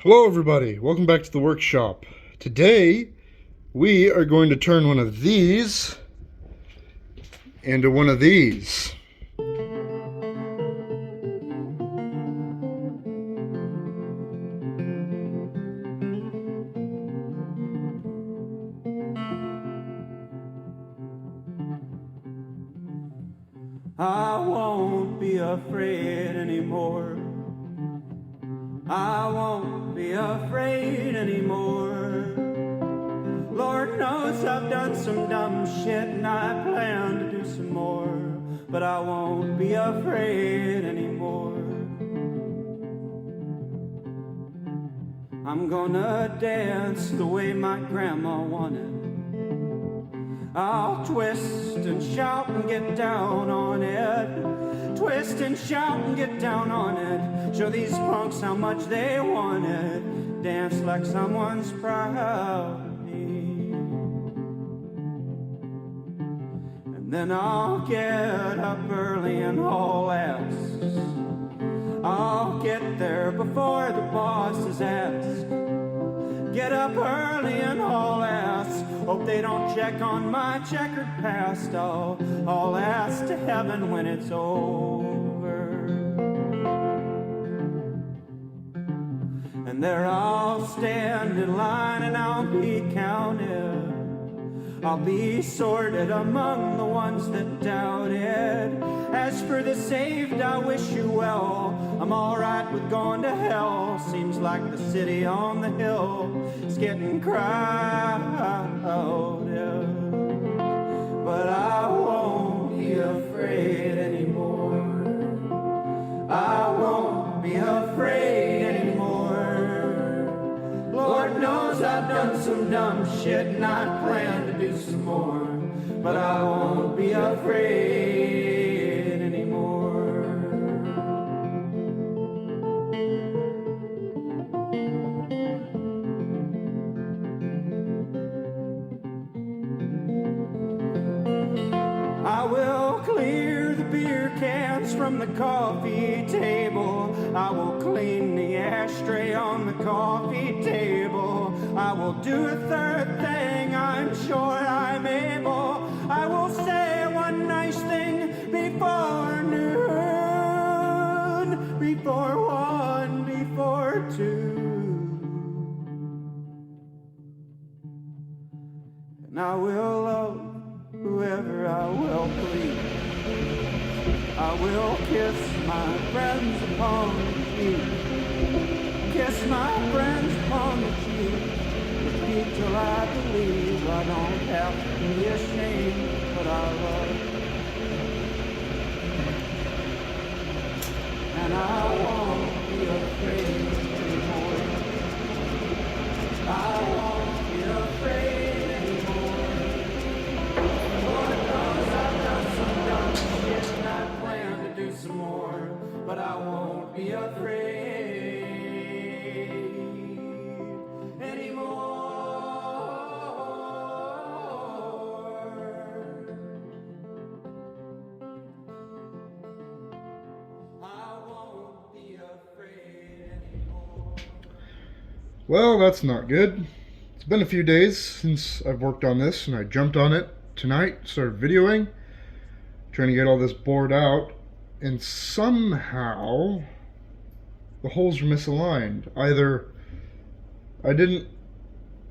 Hello everybody, welcome back to the workshop. Today we are going to turn one of these into one of these. I won't be afraid anymore. I won't be afraid anymore. Lord knows I've done some dumb shit and I plan to do some more, but I won't be afraid anymore. I'm gonna dance the way my grandma wanted. I'll twist and shout and get down on it. Twist and shout and get down on it. Show these punks how much they want it. Dance like someone's proud of me. And then I'll get up early and haul ass. I'll get there before the bosses ask. Get up early and haul ass. Hope they don't check on my checkered past. I'll ask to heaven when it's over. And there I'll stand in line and I'll be counted. I'll be sorted among the ones that doubted. As for the saved, I wish you well. I'm alright with going to hell. Seems like the city on the hill is getting crowded. But I won't be afraid anymore. I won't be afraid anymore. Lord knows I've done some dumb shit and I plan to do some more, but I won't be afraid anymore. I will clear the beer cans from the coffee table. I will clean the ashtray on the coffee table. I will do a third thing, I'm sure I'm able. I will say one nice thing before noon, before one, before two. And I will love whoever I will please. I will kiss my friends upon the cheek. Kiss my friends upon the cheek. Repeat till I believe. I don't have to be ashamed, but I love. And I won't be afraid anymore. I won't be afraid anymore. Lord knows I've done some dumb shit and I plan to do some more, but I won't be afraid anymore. I won't be afraid anymore. Well, that's not good. It's been a few days since I've worked on this, and I jumped on it tonight, started videoing, trying to get all this bored out, and somehow the holes were misaligned. Either I didn't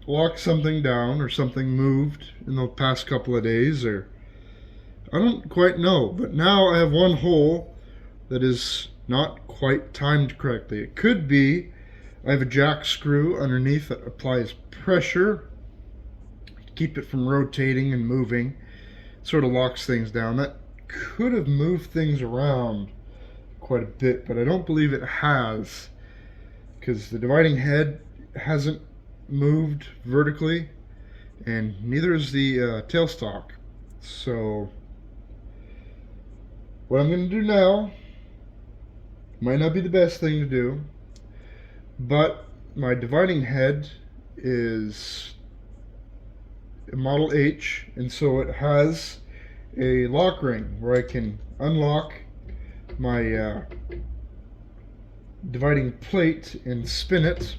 lock something down or something moved in the past couple of days, or I don't quite know, but now I have one hole that is not quite timed correctly. It could be I have a jack screw underneath that applies pressure to keep it from rotating and moving. It sort of locks things down. That could have moved things around quite a bit, but I don't believe it has, because the dividing head hasn't moved vertically and neither is the tailstock. So what I'm going to do now might not be the best thing to do, but my dividing head is a Model H, and so it has a lock ring where I can unlock my dividing plate and spin it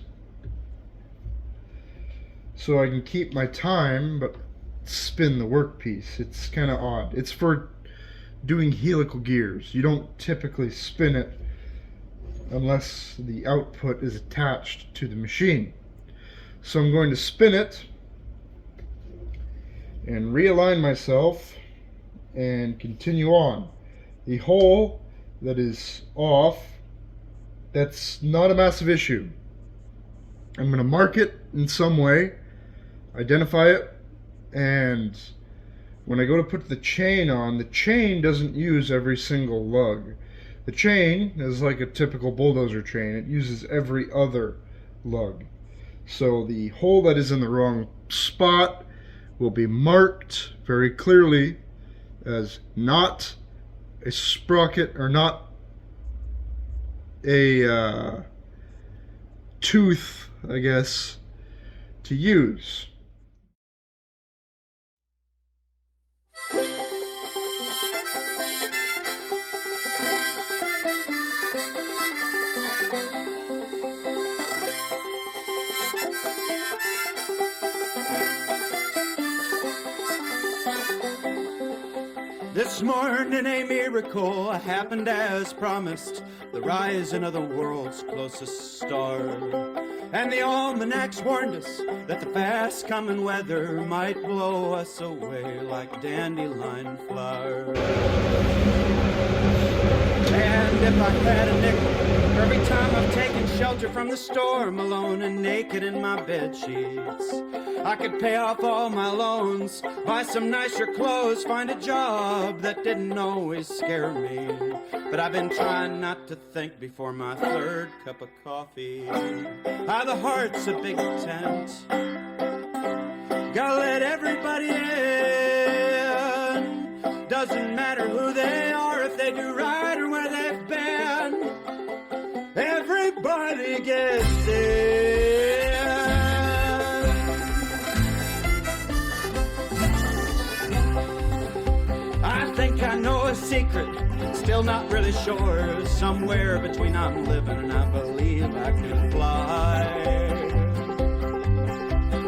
so I can keep my time but spin the workpiece. It's kind of odd. It's for doing helical gears. You don't typically spin it unless the output is attached to the machine. So I'm going to spin it and realign myself and continue on. The hole that is off, that's not a massive issue. I'm going to mark it in some way, identify it, and when I go to put the chain on, the chain doesn't use every single lug. The chain is like a typical bulldozer chain. It uses every other lug. So the hole that is in the wrong spot will be marked very clearly as not a sprocket or not a tooth, I guess, to use. This morning a miracle happened as promised, the rising of the world's closest star. And the almanacs warned us that the fast coming weather might blow us away like dandelion flowers. And if I had a nickel for every time I've taken shelter from the storm, alone and naked in my bed sheets, I could pay off all my loans, buy some nicer clothes, find a job that didn't always scare me. But I've been trying not to think before my third cup of coffee. How the heart's a big tent, gotta let everybody in. Doesn't matter who they are, if they do right or where they've been. Everybody gets in. I think I know a secret, still not really sure. Somewhere between I'm living and I believe I can fly.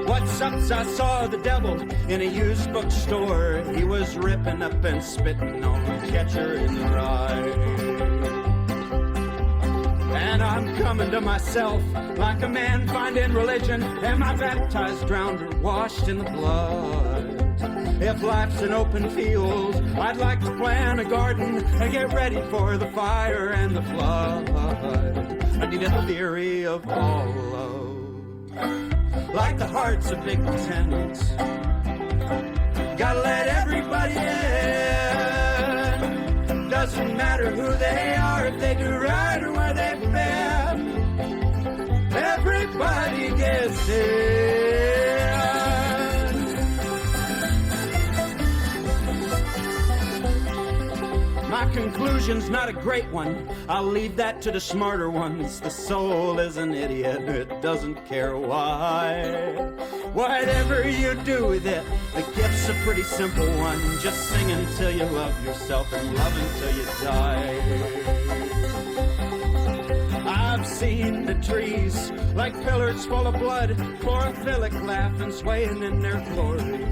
What's up? I saw the devil in a used bookstore. He was ripping up and spitting on Catcher in the Rye. And I'm coming to myself like a man finding religion. Am I baptized, drowned, or washed in the blood? If life's an open field, I'd like to plant a garden and get ready for the fire and the flood. I need a theory of all love, like the heart's a big tent. Gotta let everybody in. Doesn't matter who they are, if they do right or where they've been. Everybody gets in. My conclusion's not a great one. I'll leave that to the smarter ones. The soul is an idiot, it doesn't care why. Whatever you do with it, the gift's a pretty simple one. Just sing until you love yourself and love until you die. I've seen the trees like pillars full of blood, chlorophyllic laughing, swaying in their glory.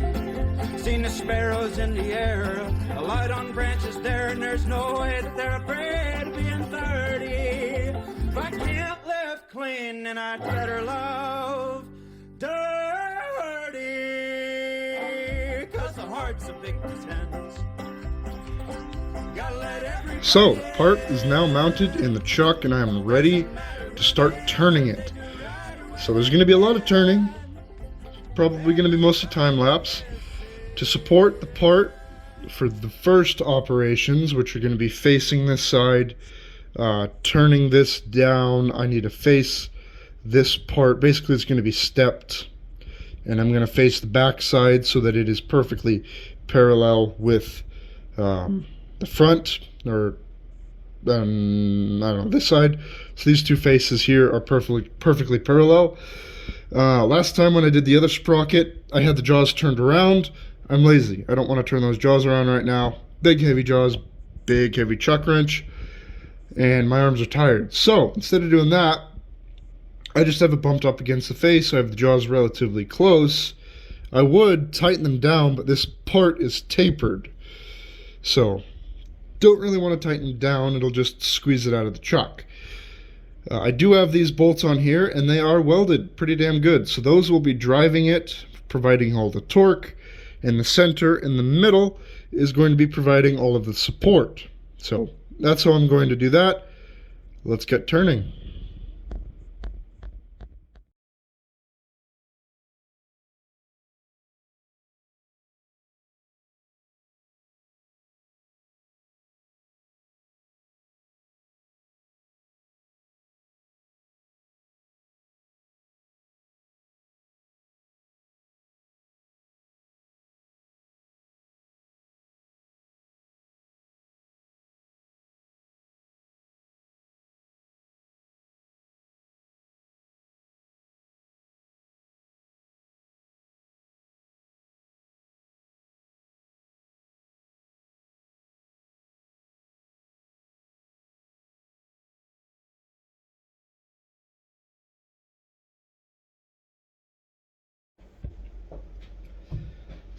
Seen the sparrows in the air, a light on branches there, and there's no way that they're afraid of being 30. If I can't live clean, then I'd better love dirty. 'Cause the heart's a big tent. Gotta let everybody. So, part is now mounted in the chuck and I am ready to start turning it. So there's going to be a lot of turning, probably going to be mostly time lapse. To support the part for the first operations, which are going to be facing this side, turning this down, I need to face this part. Basically it's going to be stepped, and I'm going to face the back side so that it is perfectly parallel with the front, or I don't know, this side. So these two faces here are perfectly parallel. Last time when I did the other sprocket, I had the jaws turned around. I'm lazy. I don't want to turn those jaws around right now. Big heavy jaws, big heavy chuck wrench, and my arms are tired. So instead of doing that, I just have it bumped up against the face. I have the jaws relatively close. I would tighten them down, but this part is tapered. So, don't really want to tighten it down. It'll just squeeze it out of the chuck. I do have these bolts on here, and they are welded pretty damn good. So those will be driving it, providing all the torque. And the center in the middle is going to be providing all of the support. So that's how I'm going to do that. Let's get turning.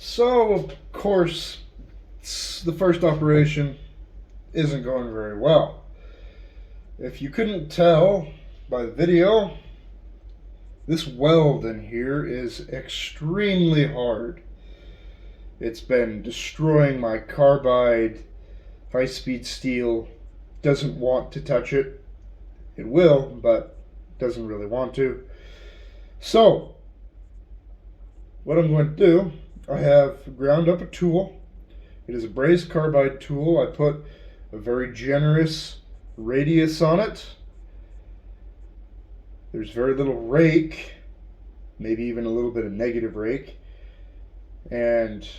So, of course, the first operation isn't going very well. If you couldn't tell by the video, this weld in here is extremely hard. It's been destroying my carbide high-speed steel. Doesn't want to touch it. It will, but doesn't really want to. So, what I'm going to do, I have ground up a tool. It is a brazed carbide tool. I put a very generous radius on it. There's very little rake, maybe even a little bit of negative rake. And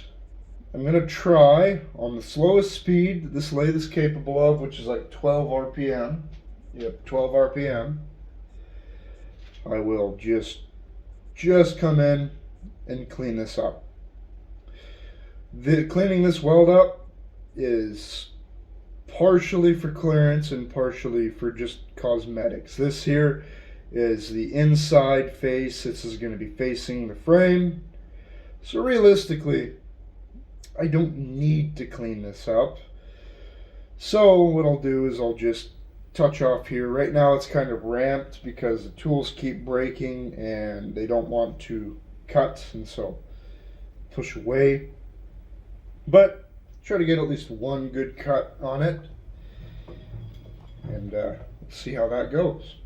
I'm going to try on the slowest speed that this lathe is capable of, which is like 12 RPM. Yep, 12 RPM. I will just come in and clean this up. Cleaning this weld up is partially for clearance and partially for just cosmetics. This here is the inside face. This is going to be facing the frame. So realistically, I don't need to clean this up. So what I'll do is I'll just touch off here. Right now it's kind of ramped because the tools keep breaking and they don't want to cut, and so push away. But try to get at least one good cut on it, and see how that goes.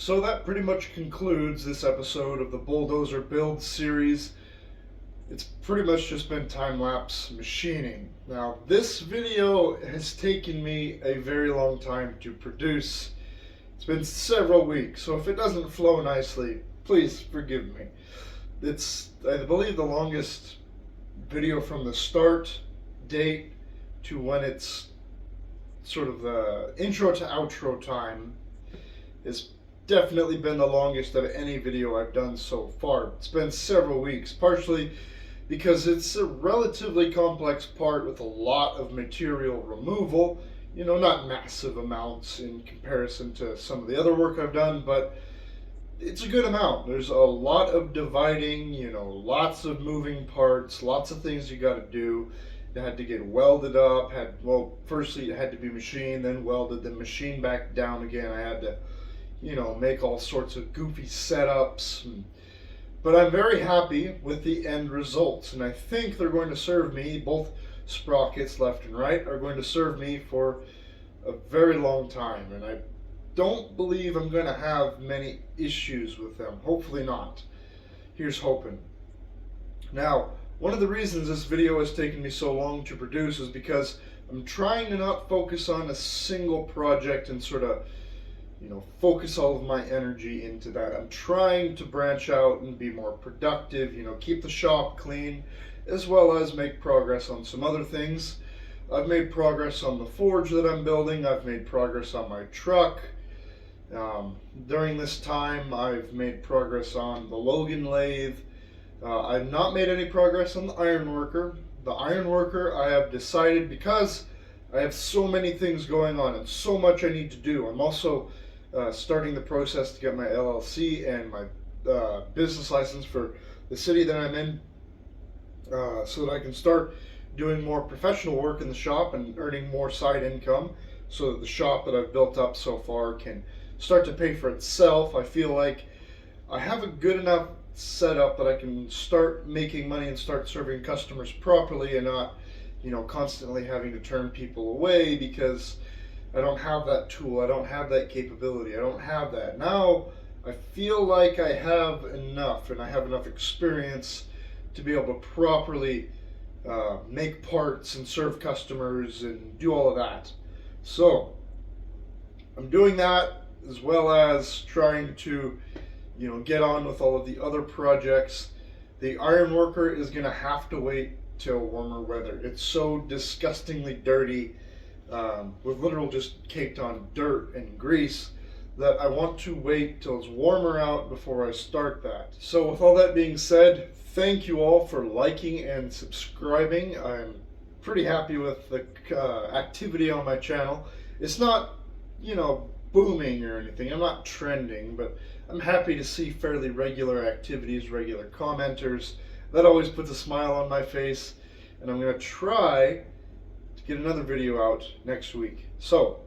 So that pretty much concludes this episode of the Bulldozer Build series. It's pretty much just been time-lapse machining. Now, this video has taken me a very long time to produce. It's been several weeks, so if it doesn't flow nicely, please forgive me. It's, I believe, the longest video from the start date to when it's sort of the intro to outro time has definitely been the longest of any video I've done so far. It's been several weeks, partially because it's a relatively complex part with a lot of material removal. You know, not massive amounts in comparison to some of the other work I've done, but it's a good amount. There's a lot of dividing, you know, lots of moving parts, lots of things you got to do. It had to get welded up, well, firstly it had to be machined, then welded, then machined back down again. I had to, you know, make all sorts of goofy setups. But I'm very happy with the end results, and I think they're going to serve me, both sprockets left and right are going to serve me for a very long time, and I don't believe I'm going to have many issues with them. Hopefully not. Here's hoping. Now, one of the reasons this video has taken me so long to produce is because I'm trying to not focus on a single project and sort of, you know, focus all of my energy into that. I'm trying to branch out and be more productive, you know, keep the shop clean, as well as make progress on some other things. I've made progress on the forge that I'm building. I've made progress on my truck. During this time, I've made progress on the Logan lathe. I've not made any progress on the ironworker. The ironworker, I have decided, because I have so many things going on and so much I need to do. I'm also starting the process to get my LLC and my business license for the city that I'm in, so that I can start doing more professional work in the shop and earning more side income, so that the shop that I've built up so far can start to pay for itself. I feel like I have a good enough setup that I can start making money and start serving customers properly, and not, you know, constantly having to turn people away because I don't have that tool, I don't have that capability, I don't have that. Now I feel like I have enough, and I have enough experience to be able to properly make parts and serve customers and do all of that. So I'm doing that, as well as trying to, you know, get on with all of the other projects. The ironworker is going to have to wait till warmer weather. It's so disgustingly dirty, with literal just caked on dirt and grease, that I want to wait till it's warmer out before I start that. So with all that being said, thank you all for liking and subscribing. I'm pretty happy with the activity on my channel. It's not, you know, booming or anything. I'm not trending, but I'm happy to see fairly regular activities, regular commenters. That always puts a smile on my face, and I'm going to try to get another video out next week. So,